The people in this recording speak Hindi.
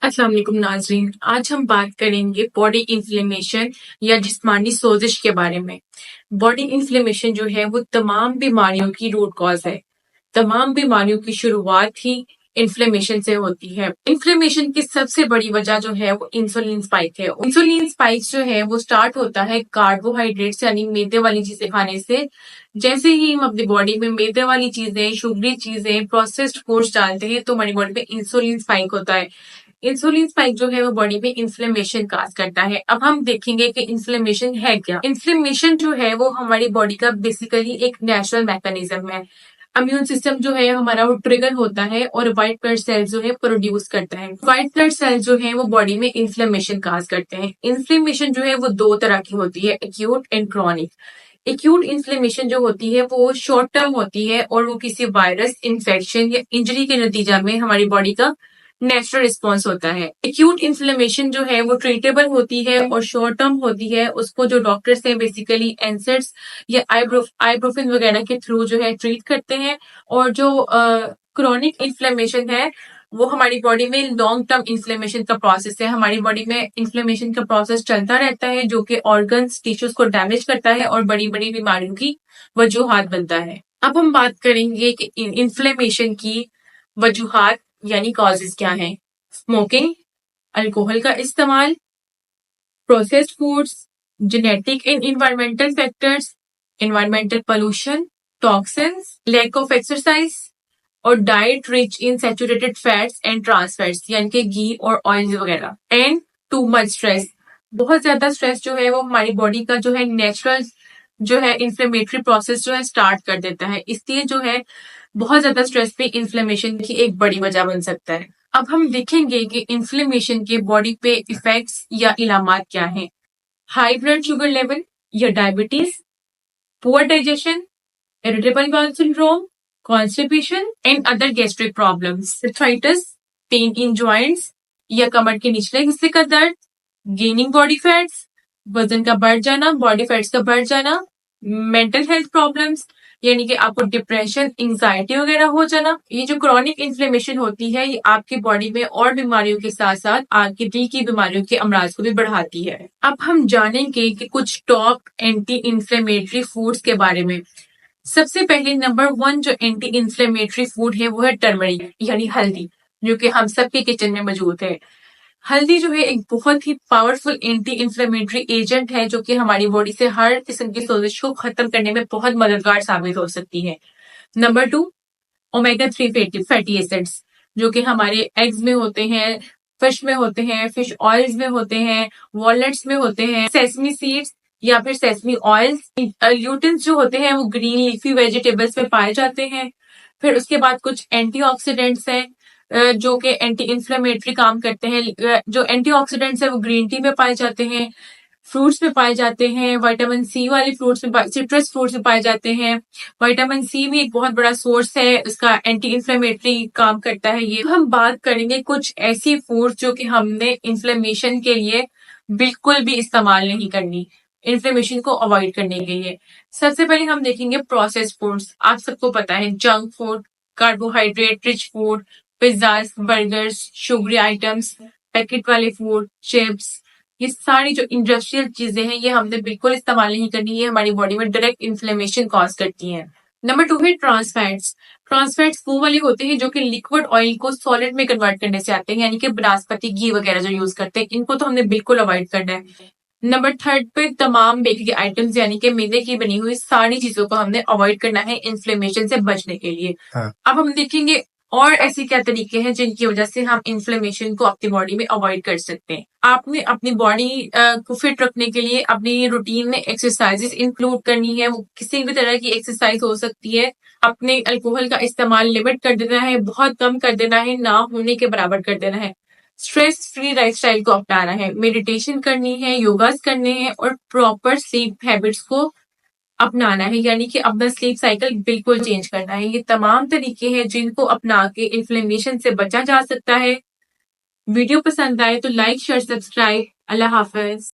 अस्सलाम वालेकुम नाज़रीन। आज हम बात करेंगे बॉडी इन्फ्लेमेशन या जिस्मानी सोजिश के बारे में। बॉडी इन्फ्लेमेशन जो है वो तमाम बीमारियों की रूट कॉज है। तमाम बीमारियों की शुरुआत ही इन्फ्लेमेशन से होती है। इन्फ्लेमेशन की सबसे बड़ी वजह जो है वो इंसुलिन स्पाइक है। इंसुलिन स्पाइक जो है वो स्टार्ट होता है कार्बोहाइड्रेट्स यानी मैदे वाली चीजें खाने से। जैसे ही हम अपनी बॉडी में मैदे वाली चीजें, शुगरी चीजें, प्रोसेस्ड फूड्स डालते हैं तो हमारी बॉडी में इंसुलिन स्पाइक होता है। इंसुलिन स्पाइक जो है वो बॉडी में इन्फ्लेमेशन काज करता है। अब हम देखेंगे कि इन्फ्लेमेशन है क्या। इन्फ्लेमेशन जो है वो हमारी बॉडी का बेसिकली एक नेचुरल मैकेनिज्म है। इम्यून सिस्टम जो है हमारा वो ट्रिगर होता है और व्हाइट ब्लड सेल्स जो है प्रोड्यूस करता है। व्हाइट ब्लड सेल्स जो है वो बॉडी में इन्फ्लेमेशन काज करते हैं। इन्फ्लेमेशन जो है वो दो तरह की होती है, acute and chronic. Acute inflammation जो होती है वो शॉर्ट टर्म होती है और वो किसी वायरस, इन्फेक्शन या इंजरी के नतीजा में हमारी बॉडी का नेचुरल रिस्पॉन्स होता है। एक्यूट इन्फ्लेमेशन जो है वो ट्रीटेबल होती है और शॉर्ट टर्म होती है। उसको जो डॉक्टर्स हैं बेसिकली एनसेड्स या आइब्रोफिन वगैरह के थ्रू जो है ट्रीट करते हैं। और जो क्रोनिक इन्फ्लेमेशन है वो हमारी बॉडी में लॉन्ग टर्म इन्फ्लेमेशन का प्रोसेस है। हमारी बॉडी में इन्फ्लेमेशन का प्रोसेस चलता रहता है जो कि ऑर्गन्स, टिश्यूज को डैमेज करता है और बड़ी बड़ी बीमारियों की वजूहात बनता है। अब हम बात करेंगे कि इन्फ्लेमेशन की वजूहात यानी कॉजेज क्या हैं। स्मोकिंग, अल्कोहल का इस्तेमाल, processed foods, genetic and environmental factors, environmental pollution, toxins, lack of exercise और diet rich in saturated fats and trans fats यानी कि घी और ऑयल वगैरह। एंड टू मच स्ट्रेस, बहुत ज्यादा स्ट्रेस जो है वो हमारी बॉडी का जो है नेचुरल जो है इन्फ्लेमेटरी प्रोसेस जो है स्टार्ट कर देता है। इसलिए जो है बहुत ज्यादा स्ट्रेस पे इन्फ्लेमेशन की एक बड़ी वजह बन सकता है। अब हम देखेंगे कि इन्फ्लेमेशन के बॉडी पे इफेक्ट्स या इलामात क्या हैं। हाई ब्लड शुगर लेवल या diabetes, poor digestion, irritable bowel syndrome, constipation and other gastric problems, arthritis, pain in joints या कमर के निचले हिस्से का दर्द, गेनिंग बॉडी फैट्स, वजन का बढ़ जाना, बॉडी फैट्स का बढ़ जाना, मेंटल हेल्थ प्रॉब्लम्स यानी कि आपको डिप्रेशन, एंजाइटी वगैरह हो जाना। ये जो क्रॉनिक इन्फ्लेमेशन होती है ये आपकी बॉडी में और बीमारियों के साथ साथ आपके दिल की बीमारियों के अमराज को भी बढ़ाती है। अब हम जानेंगे कि कुछ टॉप एंटी इन्फ्लेमेटरी फूड्स के बारे में। सबसे पहले नंबर 1 जो एंटी इन्फ्लेमेटरी फूड है वो है टर्मरिक यानी हल्दी, जो कि हम सबके किचन में मौजूद है। हल्दी जो है एक बहुत ही पावरफुल एंटी इन्फ्लेमेटरी एजेंट है जो कि हमारी बॉडी से हर किस्म की सोजिश को खत्म करने में बहुत मददगार साबित हो सकती है। नंबर 2 ओमेगा 3 फैटी एसिड्स, जो कि हमारे एग्स में होते हैं, फिश में होते हैं, फिश ऑयल्स में होते हैं, वॉलनट्स में होते हैं, सेसमी सीड्स या फिर सेसमी ऑयल्स। ल्यूटिन्स जो होते हैं वो ग्रीन लीफी वेजिटेबल्स में पाए जाते हैं। फिर उसके बाद कुछ एंटीऑक्सीडेंट्स हैं जो कि एंटी इन्फ्लेमेटरी काम करते हैं। जो एंटीऑक्सीडेंट्स है वो ग्रीन टी में पाए जाते हैं, फ्रूट्स में पाए जाते हैं, विटामिन सी वाले फ्रूट्स में, सिट्रस फ्रूट्स में पाए जाते हैं। विटामिन सी भी एक बहुत बड़ा सोर्स है, इसका एंटी इन्फ्लेमेटरी काम करता है। ये हम बात करेंगे कुछ ऐसी फूड्स जो कि हमने इन्फ्लेमेशन के लिए बिल्कुल भी इस्तेमाल नहीं करनी, इन्फ्लेमेशन को अवॉइड करने के लिए। सबसे पहले हम देखेंगे प्रोसेस्ड फूड्स। आप सबको पता है junk food, carbohydrate rich food, pizzas, burgers, sugary items, packet वाले फूड, चिप्स, ये सारी जो इंडस्ट्रियल चीजें हैं ये हमने बिल्कुल इस्तेमाल नहीं करनी है, हमारी बॉडी में डायरेक्ट इन्फ्लेमेशन कॉज करती हैं। नंबर 2 है ट्रांस फैट्स। ट्रांस फैट्स वो वाले होते हैं जो कि लिक्विड ऑयल को सॉलिड में कन्वर्ट करने से आते हैं, यानी कि बनास्पति घी वगैरह जो यूज करते हैं, इनको तो हमने बिल्कुल अवॉइड करना है। नंबर 3 पे तमाम बेकरी आइटम्स यानी कि मैदे की बनी हुई सारी चीजों को हमने अवॉइड करना है इन्फ्लेमेशन से बचने के लिए। अब हम देखेंगे और ऐसे क्या तरीके हैं जिनकी वजह से हम इन्फ्लेमेशन को अपनी बॉडी में अवॉइड कर सकते हैं। आपने अपनी बॉडी को फिट रखने के लिए अपनी रूटीन में एक्सरसाइजेस इंक्लूड करनी है। वो किसी भी तरह की एक्सरसाइज हो सकती है। अपने अल्कोहल का इस्तेमाल लिमिट कर देना है, बहुत कम कर देना है, ना होने के बराबर कर देना है। स्ट्रेस फ्री लाइफस्टाइल को अपनाना है, मेडिटेशन करनी है, योगास करने हैं और प्रॉपर स्लीप हैबिट्स को अपनाना है, यानी कि अपना स्लीप साइकिल बिल्कुल चेंज करना है। ये तमाम तरीके हैं जिनको अपना के इन्फ्लेमेशन से बचा जा सकता है। वीडियो पसंद आए तो लाइक, शेयर, सब्सक्राइब। अल्लाह हाफिज।